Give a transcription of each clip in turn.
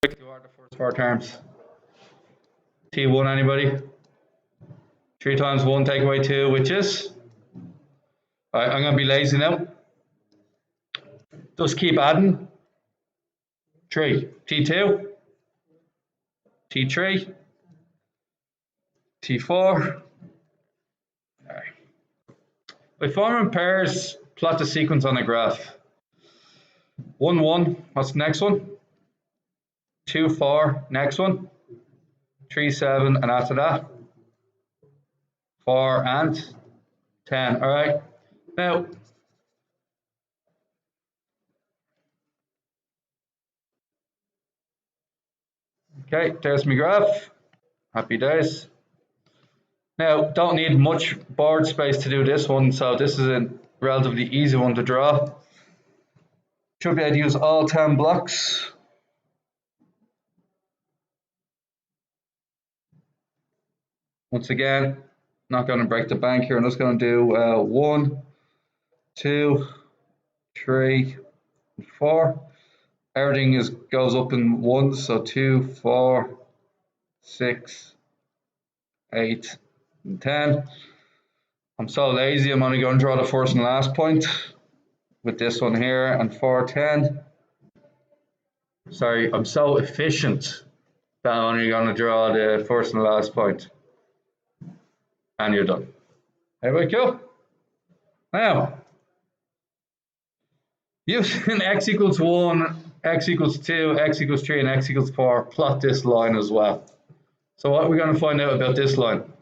quick do are the first four terms? T1, anybody? 3 times 1 take away 2, which is? Alright, I'm going to be lazy now. Just keep adding. 3. T2. T3. T4. Alright. By forming pairs, plot the sequence on a graph. 1, 1. What's the next one? 2, 4. Next one. 3, 7. And after that, 4 and 10. Alright. Now, okay, there's my graph. Happy days. Now, don't need much board space to do this one, so this is a relatively easy one to draw. Should be able to use all 10 blocks. Once again, not going to break the bank here. I'm just going to do 1, 2, 3, 4. Everything goes up in ones, so 2, 4, 6, 8, and 10. I'm so lazy, I'm only going to draw the first and last point with this one here, and 4, 10. Sorry, I'm so efficient that I'm only going to draw the first and last point. And you're done. There we go. Now, using x equals 1, x equals 2, x equals 3, and x equals 4, plot this line as well. So what are we going to find out about this line?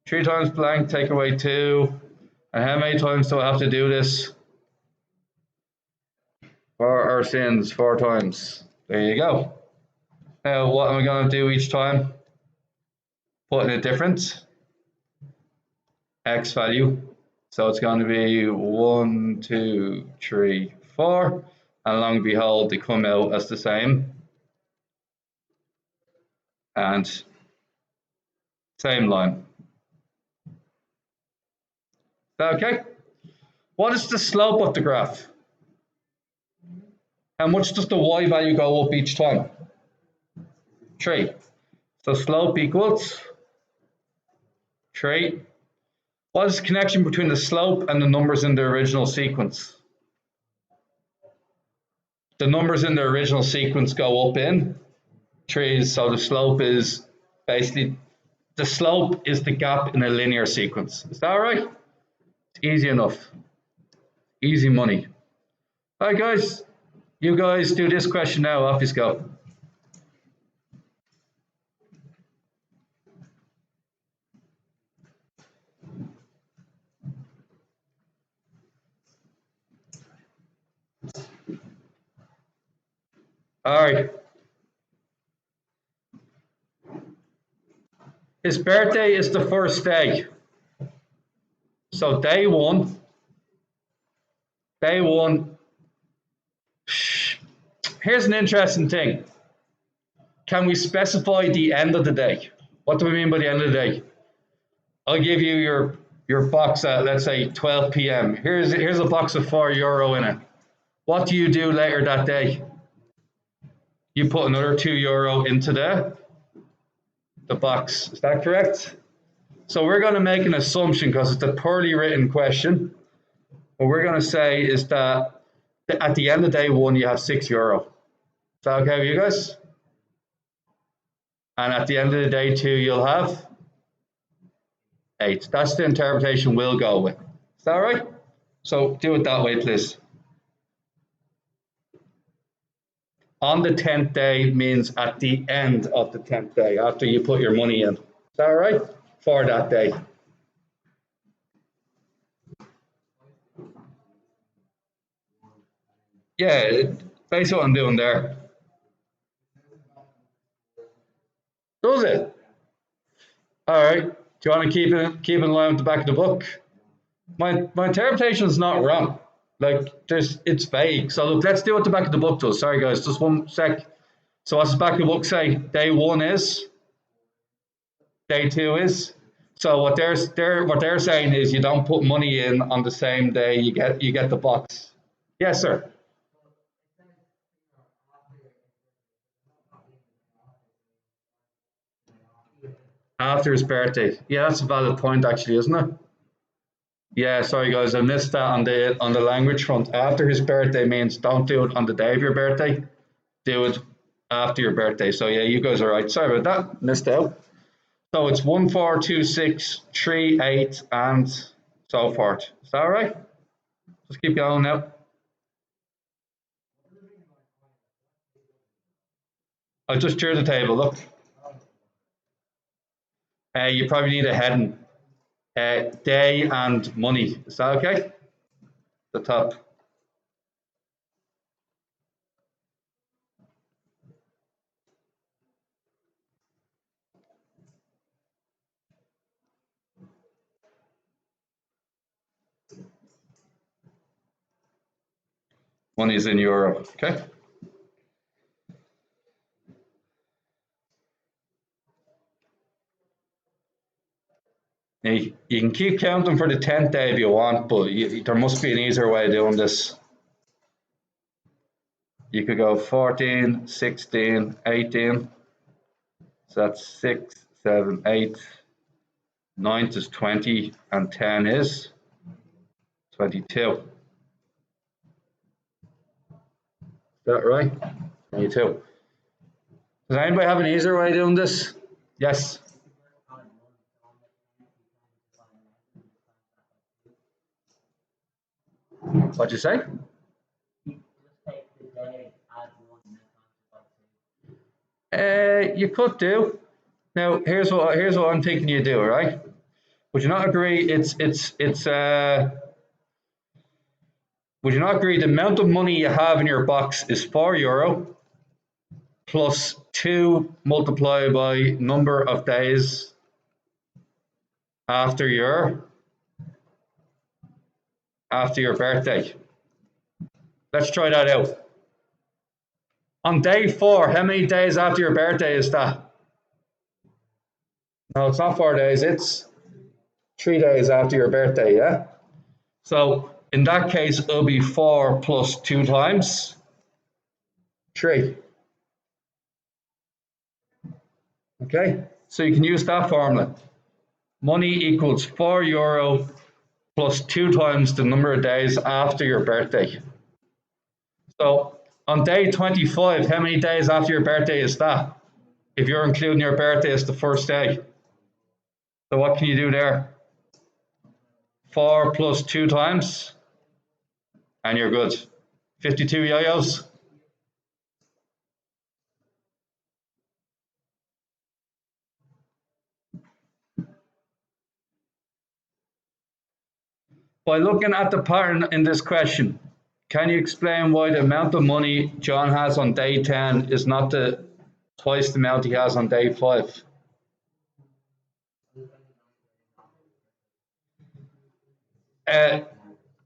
3 times blank, take away 2. And how many times do I have to do this? For our sins, 4 times. There you go. Now, what am I going to do each time? Put in a different x value. So it's going to be 1, 2, 3, 4. And long and behold, they come out as the same. And same line. Okay. What is the slope of the graph? How much does the y value go up each time? 3. So slope equals 3. What is the connection between the slope and the numbers in the original sequence? The numbers in the original sequence go up in 3s, so the slope is basically, the slope is the gap in a linear sequence. Is that right? It's easy enough. Easy money. All right, guys. You guys do this question now. Off you go. All right. His birthday is the first day. So day one. Here's an interesting thing. Can we specify the end of the day? What do we mean by the end of the day? I'll give you your box at, let's say, 12 p.m. Here's a box of €4 in it. What do you do later that day? You put another €2 into the box. Is that correct? So we're going to make an assumption because it's a poorly written question. What we're going to say is that at the end of day one, you have €6. Is that okay with you guys? And at the end of the day two, you'll have 8. That's the interpretation we'll go with. Is that all right? So do it that way, please. On the 10th day means at the end of the 10th day, after you put your money in. Is that all right? For that day. Yeah, basically what I'm doing there. Does it? All right. Do you want to keep in line with the back of the book? My interpretation is not wrong. Like it's vague. So look, let's do what the back of the book does. Sorry guys, just one sec. So what's the back of the book say? Day one is. Day two is. So what they're saying is you don't put money in on the same day you get the box. Yes, sir. After his birthday. Yeah, that's a valid point actually, isn't it? Yeah, sorry guys, I missed that on the language front. After his birthday means don't do it on the day of your birthday. Do it after your birthday. So yeah, you guys are right. Sorry about that. Missed out. So it's 1, 4, 2, 6, 3, 8, and so forth. Is that all right? Just keep going now. I just drew the table. Look. You probably need a heading. Day and money. Is that okay? The top. Money is in euro. Okay. Now, you can keep counting for the 10th day if you want, but there must be an easier way of doing this. You could go 14, 16, 18. So that's 6, 7, 8. 9 is 20, and 10 is 22. Is that right? 22. Does anybody have an easier way of doing this? Yes. What'd you say? You could do. Now, here's what I'm thinking you do. All right? Would you not agree? Would you not agree? The amount of money you have in your box is €4 plus 2 multiplied by number of days after your birthday. Let's try that out. On day 4, how many days after your birthday is that? No, it's not 4 days. It's 3 days after your birthday. Yeah. So in that case, it'll be 4 plus 2 times 3. Okay. So you can use that formula. Money equals €4 plus 2 times the number of days after your birthday. So on day 25, how many days after your birthday is that? If you're including your birthday as the first day. So what can you do there? 4 plus 2 times, and you're good. 52 yo-yos. By looking at the pattern in this question, can you explain why the amount of money John has on day 10 is not twice the amount he has on day 5?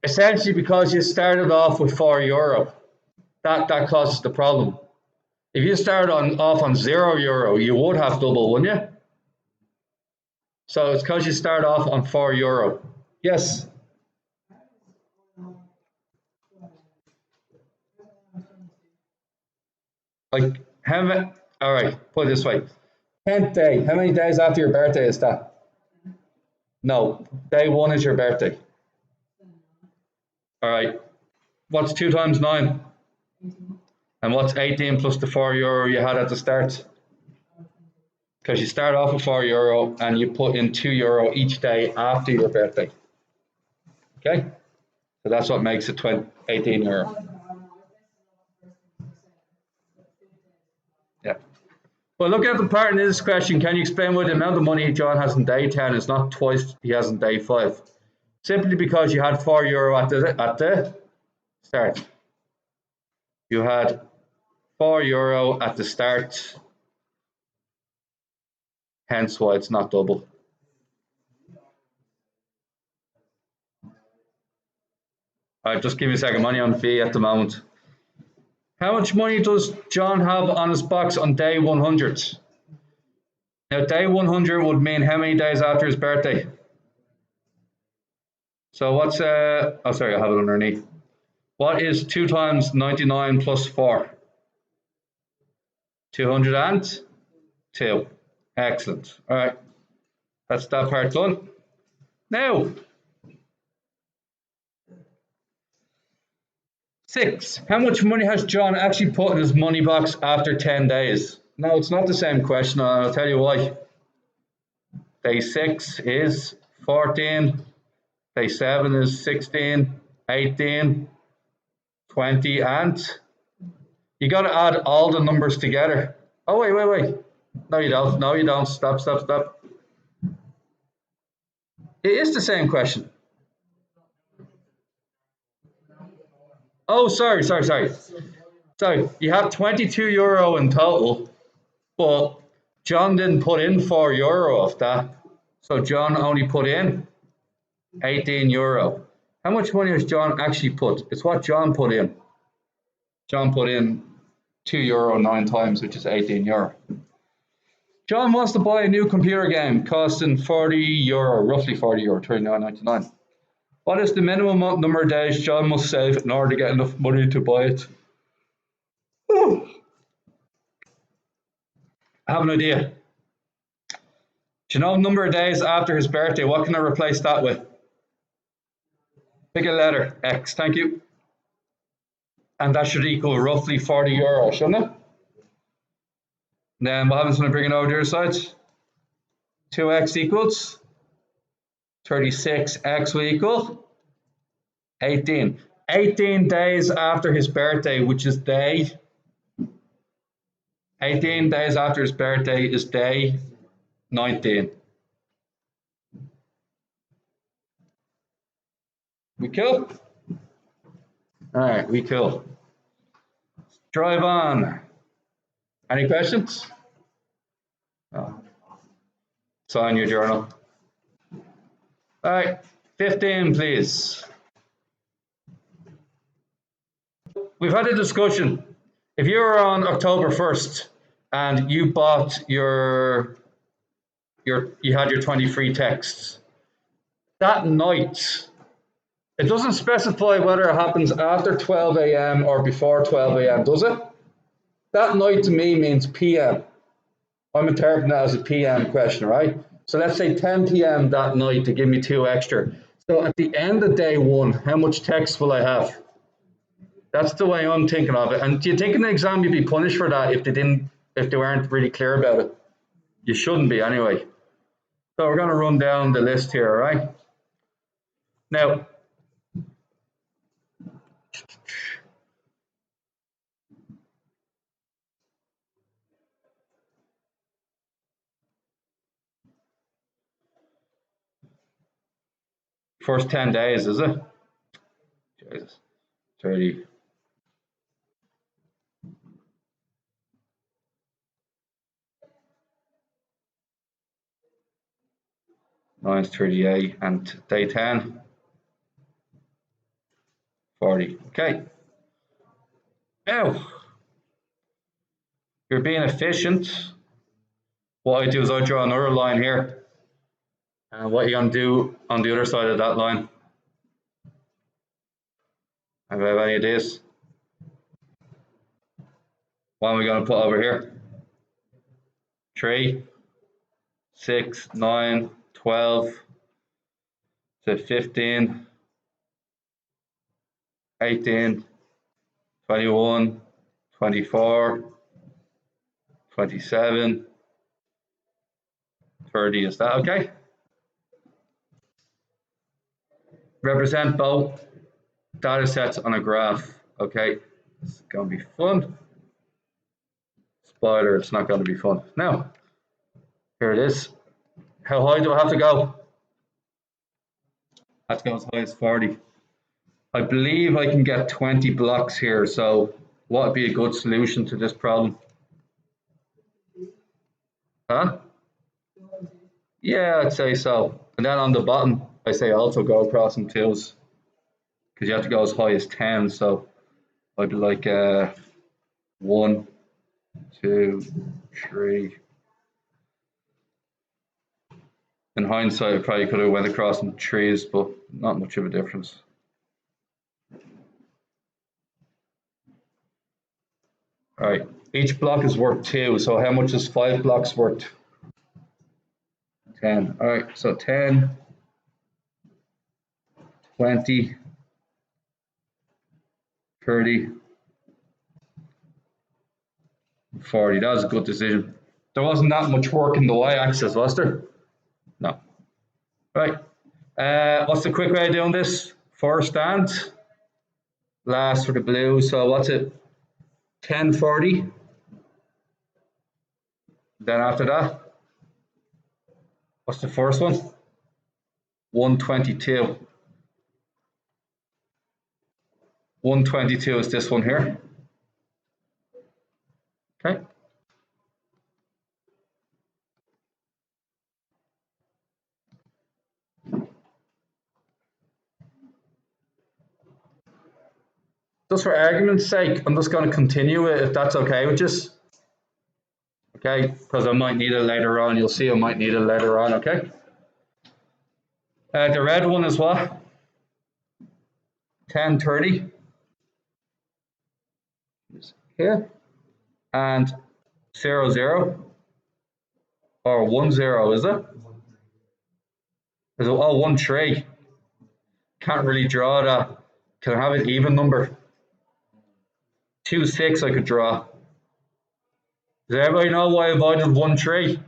Essentially because you started off with €4. That causes the problem. If you started off on €0, you would have double, wouldn't you? So it's because you start off on €4. Yes. Like how many? All right, put it this way: 10th day. How many days after your birthday is that? No, day 1 is your birthday. All right. What's 2 times 9? And what's 18 plus the €4 you had at the start? Because you start off with €4 and you put in €2 each day after your birthday. Okay, so that's what makes it €18. Yeah. Well, look at the pattern in this question. Can you explain why the amount of money John has on day 10 is not twice he has on day 5? Simply because you had €4 at the start. You had €4 at the start, hence why it's not double. All right, just give me a second. Money on fee at the moment. How much money does John have on his box on day 100? Now, day 100 would mean how many days after his birthday? So what's, oh, sorry, I have it underneath. What is 2 times 99 plus 4? 202. Excellent. All right. That's that part done. Now, 6. How much money has John actually put in his money box after 10 days? No, it's not the same question, and I'll tell you why. Day 6 is 14. Day 7 is 16, 18, 20, and you got to add all the numbers together. Oh, wait. No, you don't. No, you don't. Stop. It is the same question. Oh, sorry. So you have 22 euro in total, but John didn't put in 4 euro of that. So John only put in 18 euro. How much money has John actually put? It's what John put in. John put in 2 euro 9 times, which is 18 euro. John wants to buy a new computer game costing 40 euro, roughly 40 euro, 39.99. What is the minimum number of days John must save in order to get enough money to buy it? Ooh. I have an idea. Do you know number of days after his birthday? What can I replace that with? Pick a letter, X, thank you. And that should equal roughly 40 euro, shouldn't it? Then what happens when I bring it over to the other side? 2x equals 36, x will equal 18. 18 days after his birthday, which is day 18 days after his birthday is day 19. We cool? All right, we cool. Drive on. Any questions? Oh. Sign your journal. All right, 15, please. We've had a discussion. If you were on October 1st and you bought you had your 20 free texts, that night, it doesn't specify whether it happens after 12 a.m. or before 12 a.m., does it? That night to me means PM. I'm interpreting that as a PM question, right? So let's say 10 p.m. that night to give me 2 extra. So at the end of day 1, how much text will I have? That's the way I'm thinking of it. And do you think in the exam you'd be punished for that if they weren't really clear about it? You shouldn't be anyway. So we're going to run down the list here, all right? Now, first 10 days, is it? Jesus, 30. Minus 38 and day 10, 40. Okay. Now, you're being efficient. What I do is I draw another line here. And what you're going to do on the other side of that line? Have I have any ideas? What am I going to put over here? 3, 6, 9, 12, to 15, 18, 21, 24, 27, 30. Is that okay? Represent both data sets on a graph. Okay, it's going to be fun. Spoiler, it's not going to be fun. Now, here it is. How high do I have to go? I have to go as high as 40. I believe I can get 20 blocks here, so what would be a good solution to this problem? Huh? Yeah, I'd say so. And then on the bottom, I say also go across in twos, because you have to go as high as 10, so I'd be like 1, 2, 3. In hindsight, I probably could have went across in trees, but not much of a difference. All right, each block is worth 2, so how much is 5 blocks worth? 10. All right, so 10, 20, 30, 40. That was a good decision. There wasn't that much work in the y-axis, was there? No. Right. What's the quick way of doing this? First and last for the blue. So what's it? 1040. Then after that, what's the first one? 122. 122 is this one here. Okay. Just for argument's sake, I'm just going to continue it if that's okay with you. Okay, because I might need it later on. You'll see I might need it later on, okay? The red one is what? 1030. Here. And 00. Or 10, is it? Is it? Oh, 13. Can't really draw that. Can I have an even number? 26 I could draw. Does everybody know why I avoided 13? It's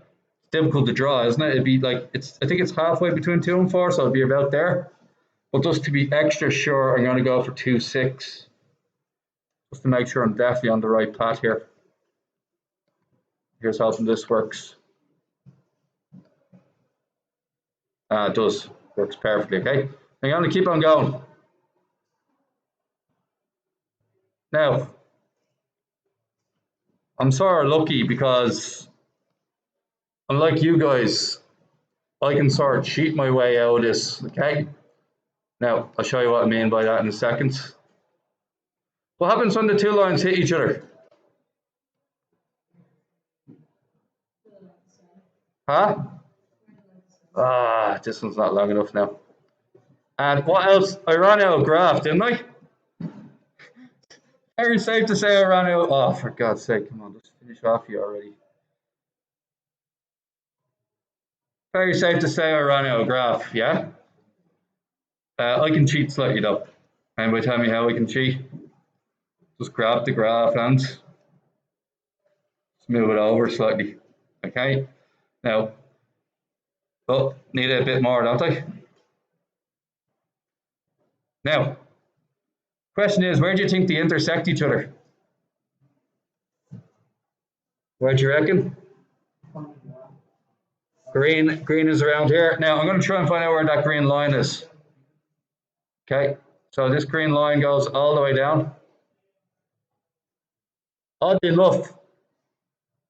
difficult to draw, isn't it? It'd be like, I think it's halfway between 2 and 4, so it'd be about there. But just to be extra sure, I'm going to go for 26. Just to make sure I'm definitely on the right path here. Here's hoping this works. It does. Works perfectly, okay? I'm going to keep on going. Now, I'm sort of lucky because, unlike you guys, I can sort of cheat my way out of this, okay? Now, I'll show you what I mean by that in a second. What happens when the two lines hit each other? Huh? This one's not long enough now. And what else? I ran out of graph, didn't I? Very safe to say I ran out. Oh, for God's sake, come on, just finish off here already. Very safe to say I ran out of graph, yeah? I can cheat slightly though. Anybody tell me how I can cheat? Just grab the graph and move it over slightly. Okay? Now, oh, need it a bit more, don't I? Now, question is, where do you think they intersect each other? Where do you reckon? Green is around here. Now, I'm going to try and find out where that green line is. Okay, so this green line goes all the way down. Oddly enough,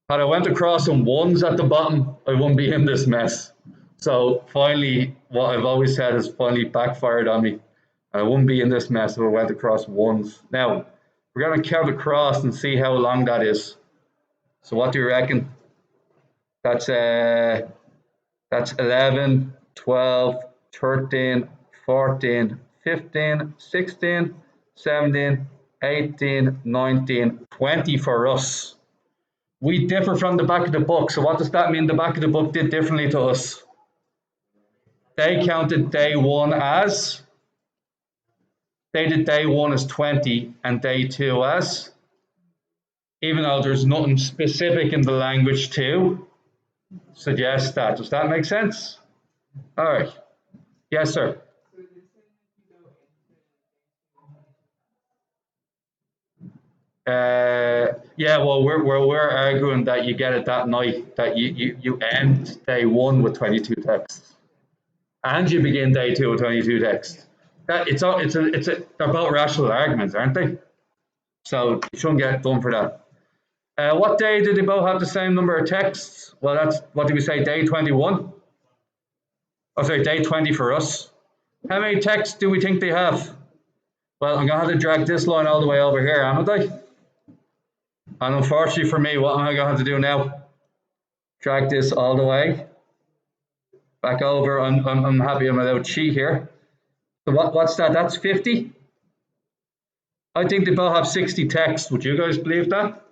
had I went across some ones at the bottom, I wouldn't be in this mess. So finally, what I've always said has finally backfired on me. I wouldn't be in this mess if I went across ones. Now, we're going to count across and see how long that is. So what do you reckon? That's 11, 12, 13, 14, 15, 16, 17, 18, 19, 20 for us. We differ from the back of the book. So what does that mean? The back of the book did differently to us. They counted day one as, they did day one as 20 and day two as, even though there's nothing specific in the language to suggest that. Does that make sense? All right. Yes, sir. Yeah, well, we're arguing that you get it that night, that you end day one with 22 texts, and you begin day two with 22 texts. That they're both rational arguments, aren't they? So you shouldn't get done for that. What day did they both have the same number of texts? Well, that's, what did we say, day 21? Oh, sorry, day 20 for us. How many texts do we think they have? Well, I'm going to have to drag this line all the way over here, haven't I? And unfortunately for me, what am I going to have to do now? Drag this all the way back over. I'm happy I'm without cheat here. So what's that? That's 50? I think they both have 60 texts. Would you guys believe that?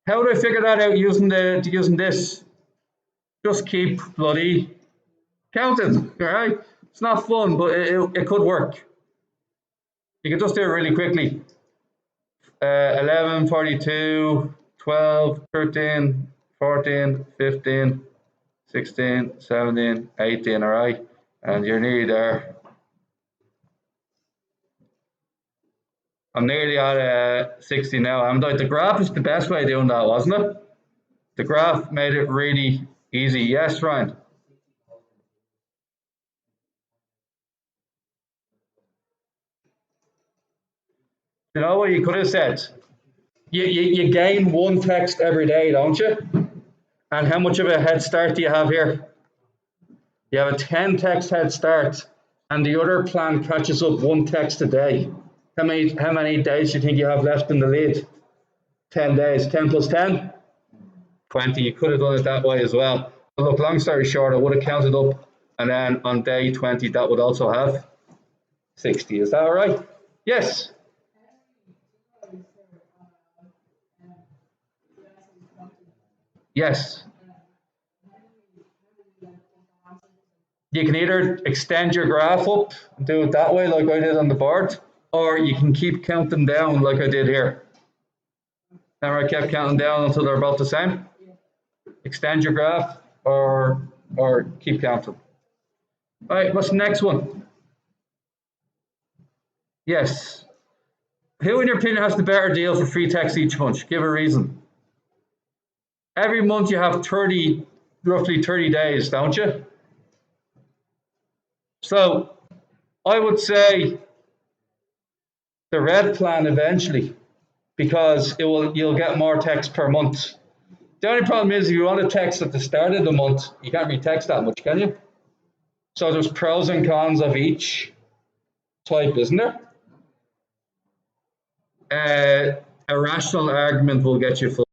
How would I figure that out using this? Just keep bloody counting, all right? It's not fun, but it could work. You can just do it really quickly. 11, 42, 12, 13, 14, 15, 16, 17, 18, all right? And you're nearly there. I'm nearly at 60 now. I'm like, the graph is the best way of doing that, wasn't it? The graph made it really easy. Yes, Ryan? You know what you could have said? You gain one text every day, don't you? And how much of a head start do you have here? You have a 10 text head start, and the other plan catches up one text a day. How many days do you think you have left in the lead? 10 days. 10 plus 10? 20. You could have done it that way as well. But look, long story short, I would have counted up, and then on day 20, that would also have 60. Is that all right? Yes. Yes. You can either extend your graph up and do it that way, like I did on the board, or you can keep counting down, like I did here. Remember, I kept counting down until they're about the same. Extend your graph, or keep counting. All right, what's the next one? Yes. Who, in your opinion, has the better deal for free text each month? Give a reason. Every month you have roughly 30 days, don't you? So I would say the red plan eventually, because you'll get more text per month. The only problem is if you want to text at the start of the month, you can't really text that much, can you? So there's pros and cons of each type, isn't there? A rational argument will get you full.